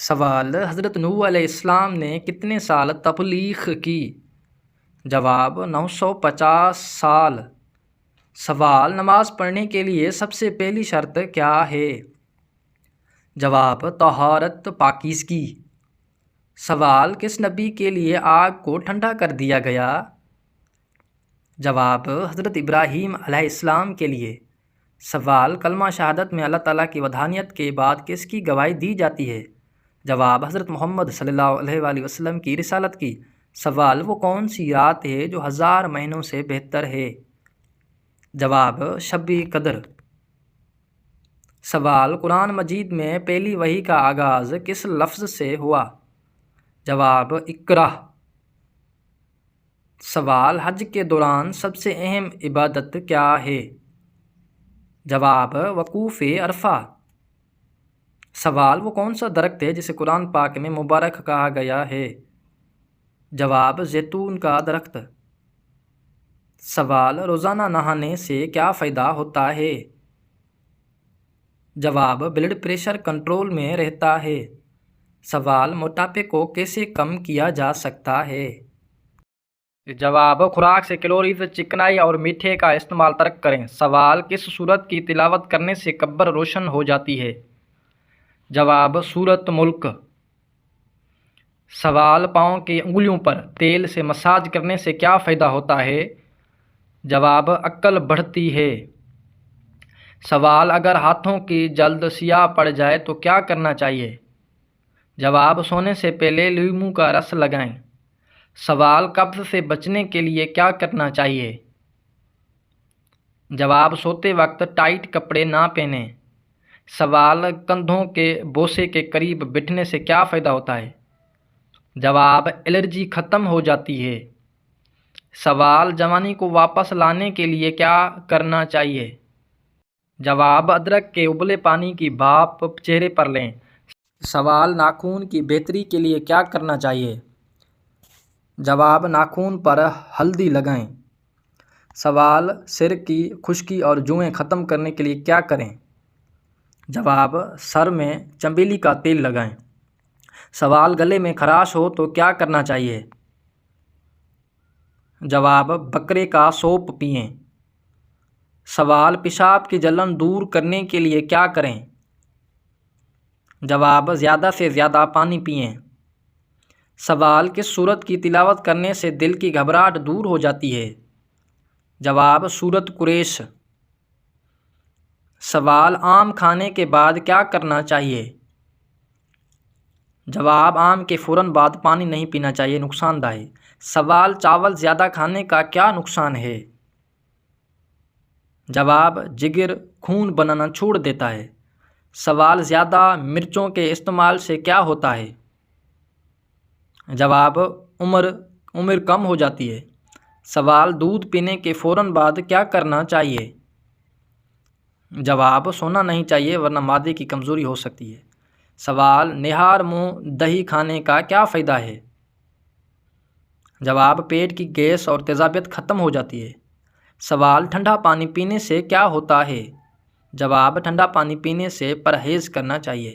سوال: حضرت نوح علیہ السلام نے کتنے سال تبلیغ کی؟ جواب: 950 سال۔ سوال: نماز پڑھنے کے لیے سب سے پہلی شرط کیا ہے؟ جواب: طہارت، پاکیزگی۔ سوال: کس نبی کے لیے آگ کو ٹھنڈا کر دیا گیا؟ جواب: حضرت ابراہیم علیہ السلام کے لیے۔ سوال: کلمہ شہادت میں اللہ تعالیٰ کی وحدانیت کے بعد کس کی گواہی دی جاتی ہے؟ جواب: حضرت محمد صلی اللہ علیہ وآلہ وسلم کی رسالت کی۔ سوال: وہ کون سی رات ہے جو 1000 مہینوں سے بہتر ہے؟ جواب: شب قدر۔ سوال: قرآن مجید میں پہلی وحی کا آغاز کس لفظ سے ہوا؟ جواب: اقرأ۔ سوال: حج کے دوران سب سے اہم عبادت کیا ہے؟ جواب: وقوف عرفہ۔ سوال: وہ کون سا درخت ہے جسے قرآن پاک میں مبارک کہا گیا ہے؟ جواب: زیتون کا درخت۔ سوال: روزانہ نہانے سے کیا فائدہ ہوتا ہے؟ جواب: بلڈ پریشر کنٹرول میں رہتا ہے۔ سوال: موٹاپے کو کیسے کم کیا جا سکتا ہے؟ جواب: خوراک سے کیلوریز، چکنائی اور میٹھے کا استعمال ترک کریں۔ سوال: کس سورت کی تلاوت کرنے سے قبر روشن ہو جاتی ہے؟ جواب: سورۃ ملک۔ سوال: پاؤں کی انگلیوں پر تیل سے مساج کرنے سے کیا فائدہ ہوتا ہے؟ جواب: عقل بڑھتی ہے۔ سوال: اگر ہاتھوں کی جلد سیاہ پڑ جائے تو کیا کرنا چاہیے؟ جواب: سونے سے پہلے لیموں کا رس لگائیں۔ سوال: قبض سے بچنے کے لیے کیا کرنا چاہیے؟ جواب: سوتے وقت ٹائٹ کپڑے نہ پہنیں۔ سوال: کندھوں کے بوسے کے قریب بیٹھنے سے کیا فائدہ ہوتا ہے؟ جواب: الرجی ختم ہو جاتی ہے۔ سوال: جوانی کو واپس لانے کے لیے کیا کرنا چاہیے؟ جواب: ادرک کے ابلے پانی کی بھاپ چہرے پر لیں۔ سوال: ناخن کی بہتری کے لیے کیا کرنا چاہیے؟ جواب: ناخن پر ہلدی لگائیں۔ سوال: سر کی خشکی اور جوئیں ختم کرنے کے لیے کیا کریں؟ جواب: سر میں چنبیلی کا تیل لگائیں۔ سوال: گلے میں خراش ہو تو کیا کرنا چاہیے؟ جواب: بکرے کا سوپ پئیں۔ سوال: پیشاب کی جلن دور کرنے کے لیے کیا کریں؟ جواب: زیادہ سے زیادہ پانی پئیں۔ سوال: کس سورت کی تلاوت کرنے سے دل کی گھبراہٹ دور ہو جاتی ہے؟ جواب: سورۃ قریش۔ سوال: آم کھانے کے بعد کیا کرنا چاہیے؟ جواب: آم کے فوراً بعد پانی نہیں پینا چاہیے، نقصان دہ ہے۔ سوال: چاول زیادہ کھانے کا کیا نقصان ہے؟ جواب: جگر خون بنانا چھوڑ دیتا ہے۔ سوال: زیادہ مرچوں کے استعمال سے کیا ہوتا ہے؟ جواب: عمر کم ہو جاتی ہے۔ سوال: دودھ پینے کے فوراً بعد کیا کرنا چاہیے؟ جواب: سونا نہیں چاہیے ورنہ معدے کی کمزوری ہو سکتی ہے۔ سوال: نہار منہ دہی کھانے کا کیا فائدہ ہے؟ جواب: پیٹ کی گیس اور تیزابیت ختم ہو جاتی ہے۔ سوال: ٹھنڈا پانی پینے سے کیا ہوتا ہے؟ جواب: ٹھنڈا پانی پینے سے پرہیز کرنا چاہیے۔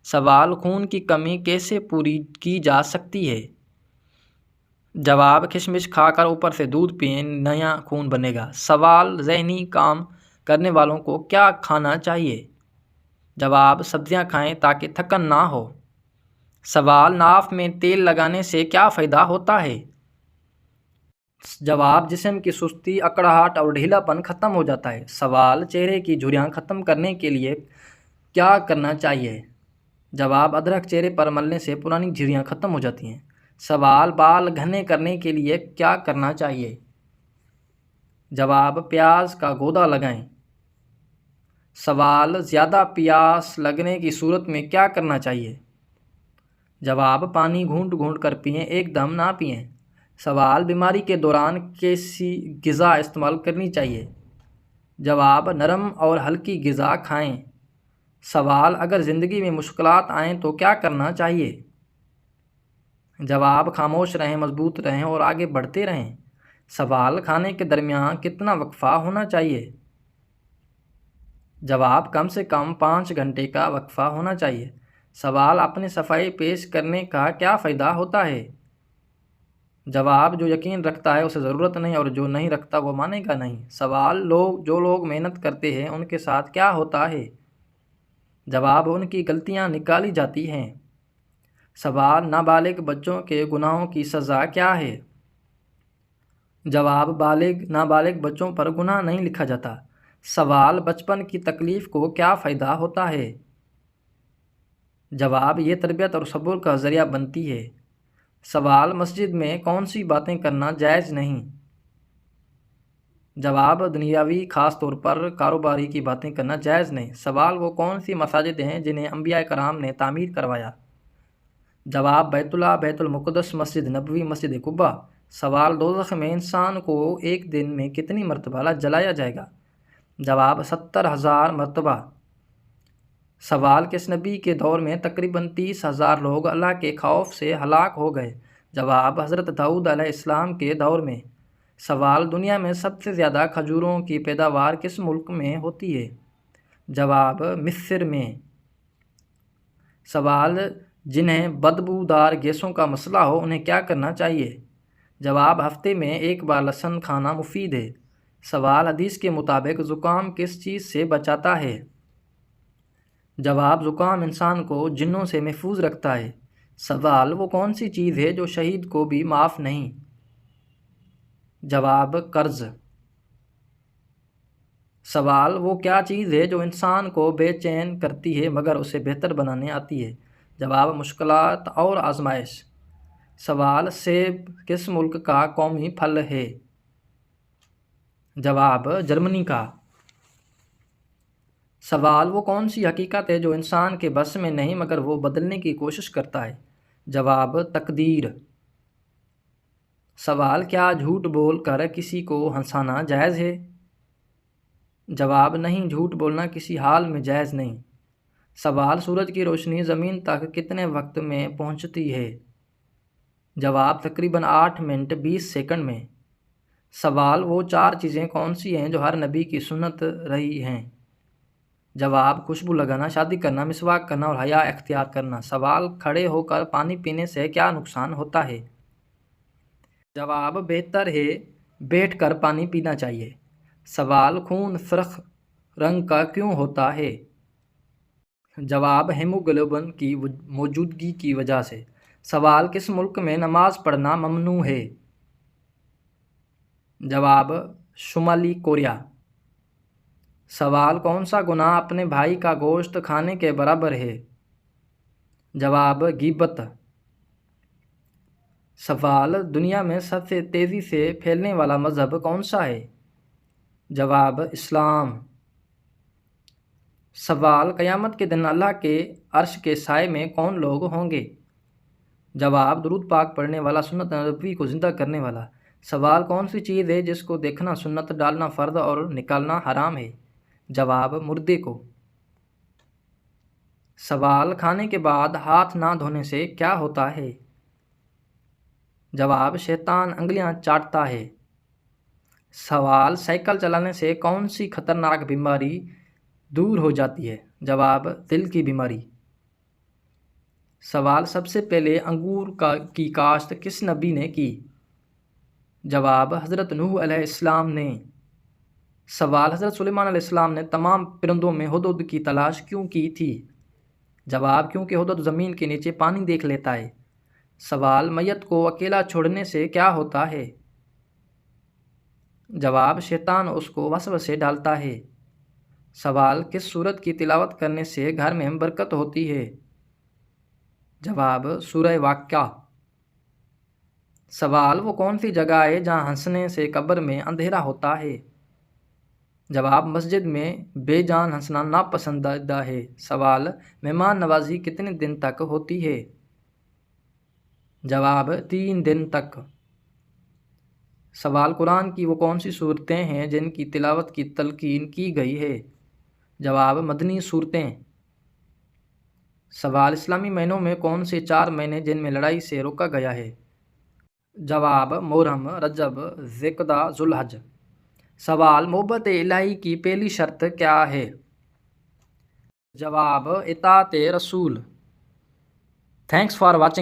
سوال: خون کی کمی کیسے پوری کی جا سکتی ہے؟ جواب: کشمش کھا کر اوپر سے دودھ پئیں، نیا خون بنے گا۔ سوال: ذہنی کام کرنے والوں کو کیا کھانا چاہیے؟ جواب: سبزیاں کھائیں تاکہ تھکن نہ ہو۔ سوال: ناف میں تیل لگانے سے کیا فائدہ ہوتا ہے؟ جواب: جسم کی سستی، اکڑاہٹ اور ڈھیلا پن ختم ہو جاتا ہے۔ سوال: چہرے کی جھریاں ختم کرنے کے لیے کیا کرنا چاہیے؟ جواب: ادرک چہرے پر ملنے سے پرانی جھریاں ختم ہو جاتی ہیں۔ سوال: بال گھنے کرنے کے لیے کیا کرنا چاہیے؟ جواب: پیاز کا گودا لگائیں۔ سوال: زیادہ پیاس لگنے کی صورت میں کیا کرنا چاہیے؟ جواب: پانی گھونٹ گھونٹ کر پئیں، ایک دم نہ پئیں۔ سوال: بیماری کے دوران کیسی غذا استعمال کرنی چاہیے؟ جواب: نرم اور ہلکی غذا کھائیں۔ سوال: اگر زندگی میں مشکلات آئیں تو کیا کرنا چاہیے؟ جواب: خاموش رہیں، مضبوط رہیں اور آگے بڑھتے رہیں۔ سوال: کھانے کے درمیان کتنا وقفہ ہونا چاہیے؟ جواب: کم سے کم 5 گھنٹے کا وقفہ ہونا چاہیے۔ سوال اپنی صفائی پیش کرنے کا کیا فائدہ ہوتا ہے؟ جواب جو یقین رکھتا ہے اسے ضرورت نہیں اور جو نہیں رکھتا وہ مانے گا نہیں۔ سوال جو لوگ محنت کرتے ہیں ان کے ساتھ کیا ہوتا ہے؟ جواب ان کی غلطیاں نکالی جاتی ہیں۔ سوال نابالغ بچوں کے گناہوں کی سزا کیا ہے؟ جواب نابالغ بچوں پر گناہ نہیں لکھا جاتا۔ سوال بچپن کی تکلیف کو کیا فائدہ ہوتا ہے؟ جواب یہ تربیت اور صبر کا ذریعہ بنتی ہے۔ سوال مسجد میں کون سی باتیں کرنا جائز نہیں؟ جواب دنیاوی، خاص طور پر کاروباری کی باتیں کرنا جائز نہیں۔ سوال وہ کون سی مساجد ہیں جنہیں انبیاء کرام نے تعمیر کروایا؟ جواب بیت اللہ، بیت المقدس، مسجد نبوی، مسجد قباء۔ سوال دوزخ میں انسان کو ایک دن میں کتنی مرتبہ جلایا جائے گا؟ جواب 70,000 مرتبہ۔ سوال کس نبی کے دور میں تقریباً 30,000 لوگ اللہ کے خوف سے ہلاک ہو گئے؟ جواب حضرت داؤد علیہ السلام کے دور میں۔ سوال دنیا میں سب سے زیادہ کھجوروں کی پیداوار کس ملک میں ہوتی ہے؟ جواب مصر میں۔ سوال جنہیں بدبودار گیسوں کا مسئلہ ہو انہیں کیا کرنا چاہیے؟ جواب ہفتے میں ایک بار لہسن کھانا مفید ہے۔ سوال حدیث کے مطابق زکام کس چیز سے بچاتا ہے؟ جواب زکام انسان کو جنوں سے محفوظ رکھتا ہے۔ سوال وہ کون سی چیز ہے جو شہید کو بھی معاف نہیں؟ جواب قرض۔ سوال وہ کیا چیز ہے جو انسان کو بے چین کرتی ہے مگر اسے بہتر بنانے آتی ہے؟ جواب مشکلات اور آزمائش۔ سوال سیب کس ملک کا قومی پھل ہے؟ جواب جرمنی کا۔ سوال وہ کون سی حقیقت ہے جو انسان کے بس میں نہیں مگر وہ بدلنے کی کوشش کرتا ہے؟ جواب تقدیر۔ سوال کیا جھوٹ بول کر کسی کو ہنسانا جائز ہے؟ جواب نہیں، جھوٹ بولنا کسی حال میں جائز نہیں۔ سوال سورج کی روشنی زمین تک کتنے وقت میں پہنچتی ہے؟ جواب تقریباً 8 منٹ 20 سیکنڈ میں۔ سوال وہ 4 چیزیں کون سی ہیں جو ہر نبی کی سنت رہی ہیں؟ جواب خوشبو لگانا، شادی کرنا، مسواک کرنا اور حیا اختیار کرنا۔ سوال کھڑے ہو کر پانی پینے سے کیا نقصان ہوتا ہے؟ جواب بہتر ہے بیٹھ کر پانی پینا چاہیے۔ سوال خون سرخ رنگ کا کیوں ہوتا ہے؟ جواب ہیموگلوبن کی موجودگی کی وجہ سے۔ سوال کس ملک میں نماز پڑھنا ممنوع ہے؟ جواب شمالی کوریا۔ سوال کون سا گناہ اپنے بھائی کا گوشت کھانے کے برابر ہے؟ جواب غیبت۔ سوال دنیا میں سب سے تیزی سے پھیلنے والا مذہب کون سا ہے؟ جواب اسلام۔ سوال قیامت کے دن اللہ کے عرش کے سائے میں کون لوگ ہوں گے؟ جواب درود پاک پڑھنے والا، سنت نبوی کو زندہ کرنے والا۔ سوال کون سی چیز ہے جس کو دیکھنا سنت، ڈالنا فرض اور نکالنا حرام ہے؟ جواب مردے کو۔ سوال کھانے کے بعد ہاتھ نہ دھونے سے کیا ہوتا ہے؟ جواب شیطان انگلیاں چاٹتا ہے۔ سوال سائیکل چلانے سے کون سی خطرناک بیماری دور ہو جاتی ہے؟ جواب دل کی بیماری۔ سوال سب سے پہلے انگور کی کاشت کس نبی نے کی؟ جواب حضرت نوح علیہ السلام نے۔ سوال حضرت سلیمان علیہ السلام نے تمام پرندوں میں ہدہد کی تلاش کیوں کی تھی؟ جواب کیونکہ ہدہد زمین کے نیچے پانی دیکھ لیتا ہے۔ سوال میت کو اکیلا چھوڑنے سے کیا ہوتا ہے؟ جواب شیطان اس کو وسوسے ڈالتا ہے۔ سوال کس سورت کی تلاوت کرنے سے گھر میں برکت ہوتی ہے؟ جواب سورہ واقعہ۔ سوال وہ کون سی جگہ ہے جہاں ہنسنے سے قبر میں اندھیرا ہوتا ہے؟ جواب مسجد میں بے جان ہنسنا ناپسندیدہ ہے۔ سوال مہمان نوازی کتنے دن تک ہوتی ہے؟ جواب 3 دن تک۔ سوال قرآن کی وہ کون سی صورتیں ہیں جن کی تلاوت کی تلقین کی گئی ہے؟ جواب مدنی صورتیں۔ سوال اسلامی مہینوں میں کون سے 4 مہینے جن میں لڑائی سے روکا گیا ہے؟ جواب محرم، رجب، ذوالقعدہ، ذوالحج۔ سوال محبت الہی کی پہلی شرط کیا ہے؟ جواب اطاعت رسول۔ Thanks for watching.